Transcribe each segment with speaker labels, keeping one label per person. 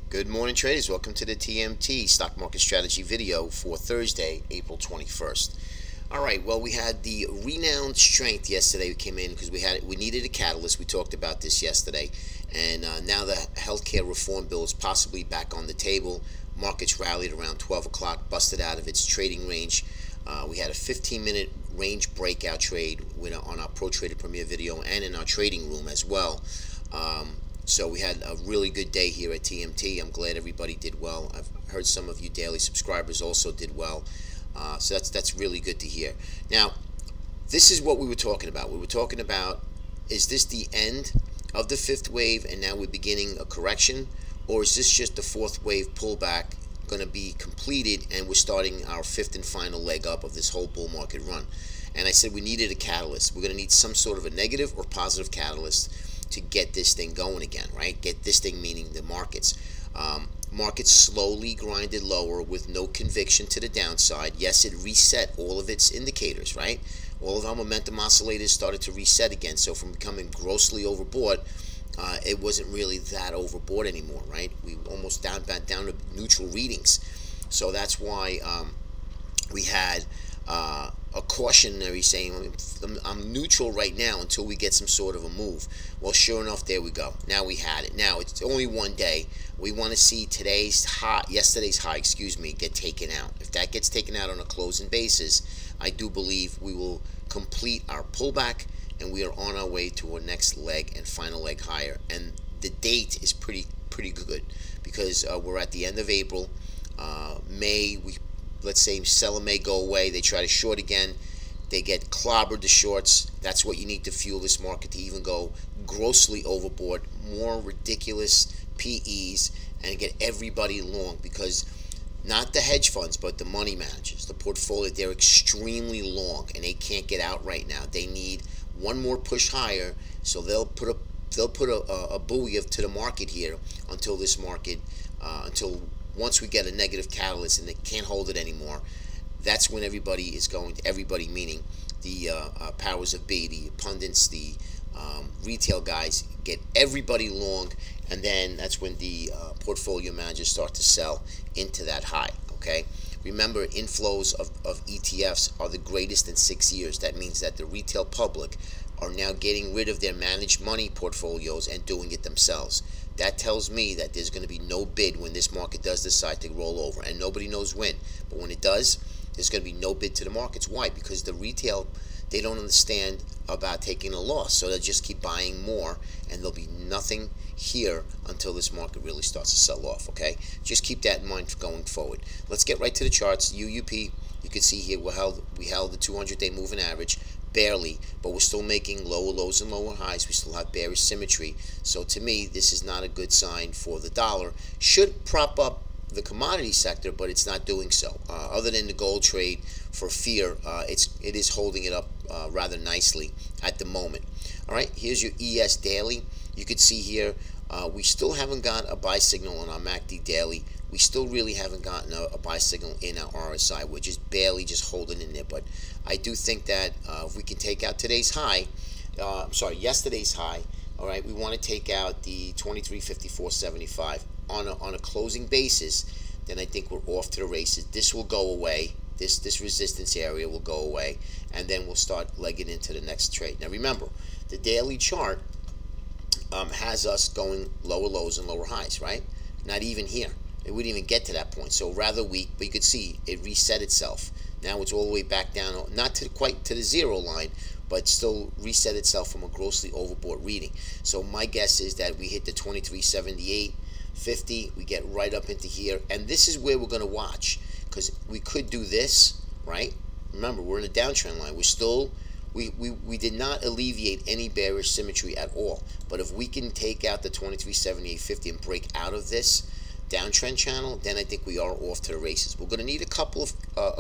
Speaker 1: Good morning, traders. Welcome to the TMT Stock Market Strategy video for Thursday, April 21st. All right, well, we had the renowned strength yesterday. We came in because we needed a catalyst. We talked about this yesterday, and now the healthcare reform bill is possibly back on the table. Markets rallied around 12 o'clock, busted out of its trading range. We had a 15-minute range breakout trade on our Pro Trader Premier video and in our trading room as well. So we had a really good day here at TMT. I'm glad everybody did well. I've heard some of you daily subscribers also did well. So that's really good to hear. Now, this is what we were talking about. We were talking about, is this the end of the fifth wave and now we're beginning a correction? Or is this just the fourth wave pullback going to be completed and we're starting our fifth and final leg up of this whole bull market run? And I said we needed a catalyst. We're going to need some sort of a negative or positive catalyst to get this thing going again, right? Get this thing, meaning the markets. Markets slowly grinded lower with no conviction to the downside. Yes, it reset all of its indicators, right? All of our momentum oscillators started to reset again. So from becoming grossly overbought, it wasn't really that overbought anymore, right? We almost down to neutral readings. So that's why we had a cautionary saying, I'm neutral right now until we get some sort of a move. Well, sure enough, there we go. Now we had it. Now it's only one day. We want to see yesterday's high, get taken out. If that gets taken out on a closing basis, I do believe we will complete our pullback and we are on our way to our next leg and final leg higher. And the date is pretty good because we're at the end of April. May, let's say seller may go away, they try to short again, they get clobbered, the shorts. That's what you need to fuel this market to even go grossly overboard, more ridiculous PEs, and get everybody long, because not the hedge funds but the money managers, the portfolio, they're extremely long and they can't get out right now. They need one more push higher, so they'll put a buoy to the market here until this market once we get a negative catalyst and they can't hold it anymore. That's when everybody is going to, everybody meaning the powers of be, the pundits, the retail guys, get everybody long, and then that's when the portfolio managers start to sell into that high. Okay, remember, inflows of ETFs are the greatest in 6 years. That means that the retail public are now getting rid of their managed money portfolios and doing it themselves. That tells me that there's going to be no bid when this market does decide to roll over, and nobody knows when. But when it does, there's going to be no bid to the markets. Why? Because the retail, they don't understand about taking a loss, so they'll just keep buying more, and there'll be nothing here until this market really starts to sell off. Okay, just keep that in mind going forward. Let's get right to the charts. UUP, you can see here we held the 200-day moving average. Barely, but we're still making lower lows and lower highs. We still have bearish symmetry. So to me, this is not a good sign for the dollar. Should prop up the commodity sector, but it's not doing so. Other than the gold trade for fear, it is holding it up rather nicely at the moment. All right, here's your ES daily. You can see here we still haven't got a buy signal on our MACD daily. We still really haven't gotten a buy signal in our RSI. We're just barely just holding in there. But I do think that if we can take out today's high, yesterday's high, all right, we want to take out the 2354.75 on a closing basis. Then I think we're off to the races. This will go away. This resistance area will go away, and then we'll start legging into the next trade. Now remember, the daily chart has us going lower lows and lower highs, right? Not even here. It wouldn't even get to that point. So rather weak, but you could see it reset itself. Now it's all the way back down, not quite to the zero line, but still reset itself from a grossly overbought reading. So my guess is that we hit the 2378.50, we get right up into here, and this is where we're going to watch, because we could do this, right? Remember, we're in a downtrend line. We're still, we did not alleviate any bearish symmetry at all. But if we can take out the 2378.50 and break out of this downtrend channel, then I think we are off to the races. We're going to need we're going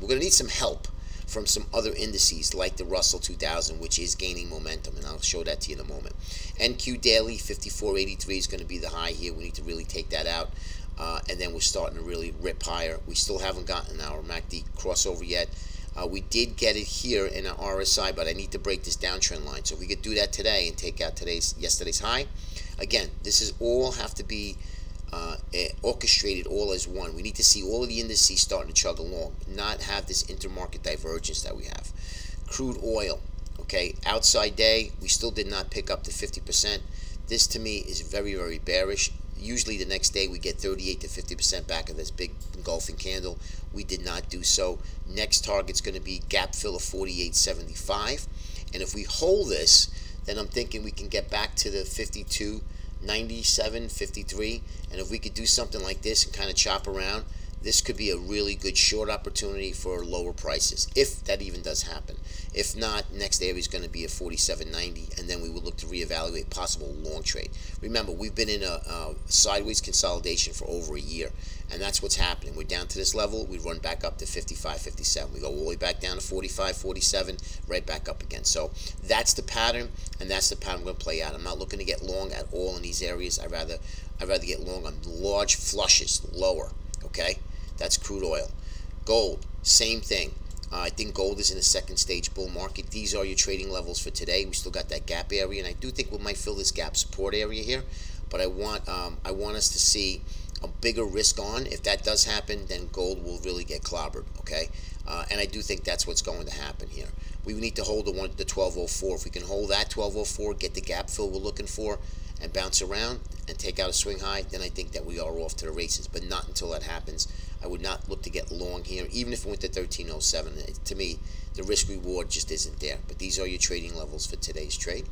Speaker 1: to need some help from some other indices like the Russell 2000, which is gaining momentum, and I'll show that to you in a moment. NQ daily 54.83 is going to be the high here. We need to really take that out, and then we're starting to really rip higher. We still haven't gotten our MACD crossover yet. We did get it here in our RSI, but I need to break this downtrend line. So if we could do that today and take out yesterday's high. Again, this is all have to be orchestrated all as one. We need to see all of the indices starting to chug along, not have this intermarket divergence that we have. Crude oil, okay, outside day, we still did not pick up to 50%. This to me is very, very bearish. Usually the next day we get 38 to 50% back of this big engulfing candle. We did not do so. Next target's going to be gap fill of 48.75. And if we hold this, then I'm thinking we can get back to the 52.97, 53. And if we could do something like this and kind of chop around, this could be a really good short opportunity for lower prices, if that even does happen. If not, next area is going to be a 47.90, and then we will look to reevaluate possible long trade. Remember, we've been in a sideways consolidation for over a year, and that's what's happening. We're down to this level, we run back up to 55, 57. We go all the way back down to 45, 47, right back up again. So that's the pattern, and that's the pattern we're going to play out. I'm not looking to get long at all in these areas. I'd rather get long on large flushes, lower. Okay, that's crude oil. Gold, same thing. I think gold is in a second stage bull market. These are your trading levels for today. We still got that gap area, and I do think we might fill this gap support area here. But I want us to see a bigger risk on. If that does happen, then gold will really get clobbered. Okay, and I do think that's what's going to happen here. We need to hold the 1204. If we can hold that 1204, get the gap fill we're looking for, and bounce around and take out a swing high, then I think that we are off to the races. But not until that happens. I would not look to get long here, even if it went to 1307. To me, the risk reward just isn't there. But these are your trading levels for today's trade.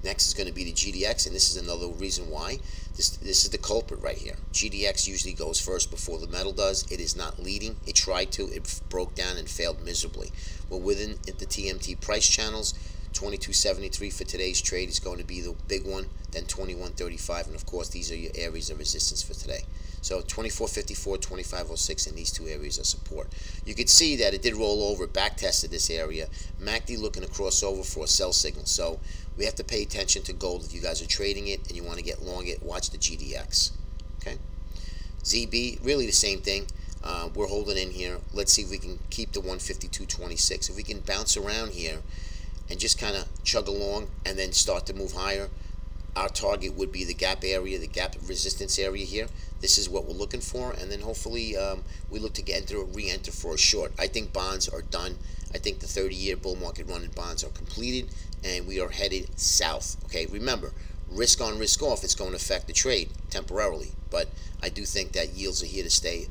Speaker 1: Next is going to be the GDX, and this is another reason why. This is the culprit right here. GDX usually goes first before the metal does. It is not leading. It tried to. It broke down and failed miserably. Well, within the TMT price channels, 22.73 for today's trade is going to be the big one, then 21.35, and of course these are your areas of resistance for today. So 24.54, 25.06, and these two areas of support. You could see that it did roll over, back tested this area. MACD looking to cross over for a sell signal. So we have to pay attention to gold. If you guys are trading it and you want to get long it, watch the GDX. Okay. ZB, really the same thing. We're holding in here. Let's see if we can keep the 152.26. If we can bounce around here and just kind of chug along and then start to move higher, our target would be the gap area, the gap resistance area here. This is what we're looking for, and then hopefully we look to re-enter for a short. I think bonds are done. I think the 30-year bull market run in bonds are completed, and we are headed south. Okay, remember, risk on, risk off, it's going to affect the trade temporarily, but I do think that yields are here to stay.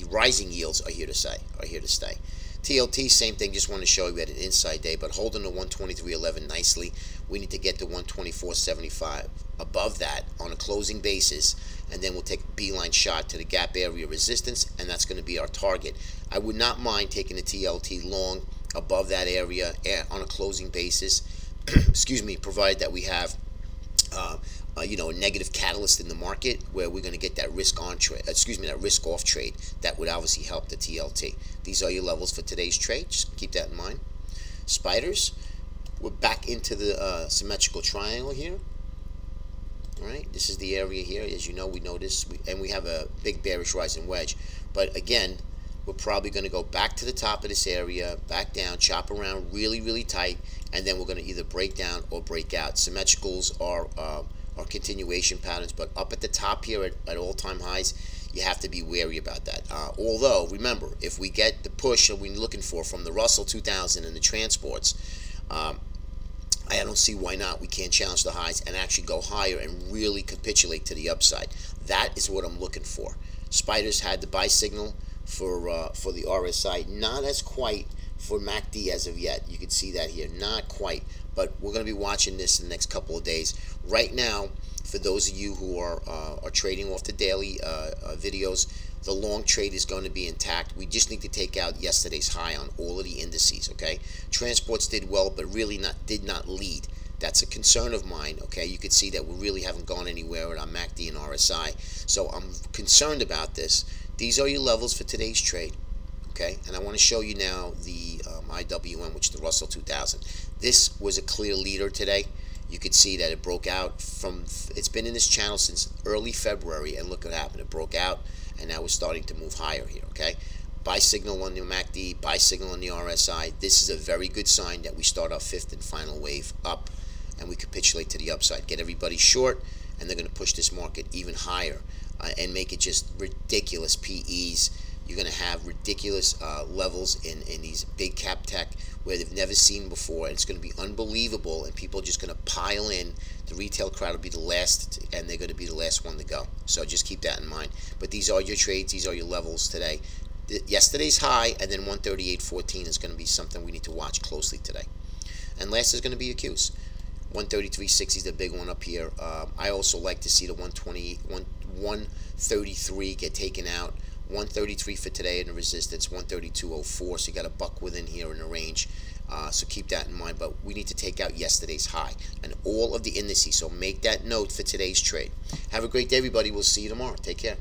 Speaker 1: Rising yields are here to stay. TLT, same thing, just want to show you we had an inside day, but holding the 123.11 nicely. We need to get to 124.75 above that on a closing basis, and then we'll take a beeline shot to the gap area resistance, and that's going to be our target. I would not mind taking the TLT long above that area on a closing basis, excuse me, provided that we have a negative catalyst in the market where we're going to get that risk on trade, that risk off trade. That would obviously help the TLT. These are your levels for today's trade. Just keep that in mind. Spiders, we're back into the symmetrical triangle here. All right, this is the area here. As you know, we notice, and we have a big bearish rising wedge. But again, we're probably going to go back to the top of this area, back down, chop around really, really tight, and then we're going to either break down or break out. Symmetricals are continuation patterns, but up at the top here at all-time highs, you have to be wary about that. Although, remember, if we get the push that we're looking for from the Russell 2000 and the transports, I don't see why not. We can't challenge the highs and actually go higher and really capitulate to the upside. That is what I'm looking for. Spiders had the buy signal for the RSI, not as quite for MACD as of yet. You can see that here, not quite, but we're going to be watching this in the next couple of days. Right now, for those of you who are trading off the daily videos, the long trade is going to be intact. We just need to take out yesterday's high on all of the indices, okay? Transports did well, but really did not lead. That's a concern of mine, okay? You can see that we really haven't gone anywhere with our MACD and RSI. So I'm concerned about this. These are your levels for today's trade, okay? And I want to show you now the IWM, which is the Russell 2000. This was a clear leader today. You could see that it broke out from, it's been in this channel since early February, and look what happened. It broke out, and now we're starting to move higher here, okay? buy signal on the MACD, buy signal on the RSI. This is a very good sign that we start our fifth and final wave up, and we capitulate to the upside. Get everybody short, and they're going to push this market even higher and make it just ridiculous PEs. You're going to have ridiculous levels in these big cap tech where they've never seen before. And it's going to be unbelievable, and people are just going to pile in. The retail crowd will be the last, and they're going to be the last one to go. So just keep that in mind. But these are your trades. These are your levels today. Yesterday's high, and then 138.14 is going to be something we need to watch closely today. And last is going to be your Qs. 133.60 is the big one up here. I also like to see the 133 get taken out. 133 for today, and the resistance 132.04. So you got a buck within here in the range. So keep that in mind. But we need to take out yesterday's high and all of the indices. So make that note for today's trade. Have a great day, everybody. We'll see you tomorrow. Take care.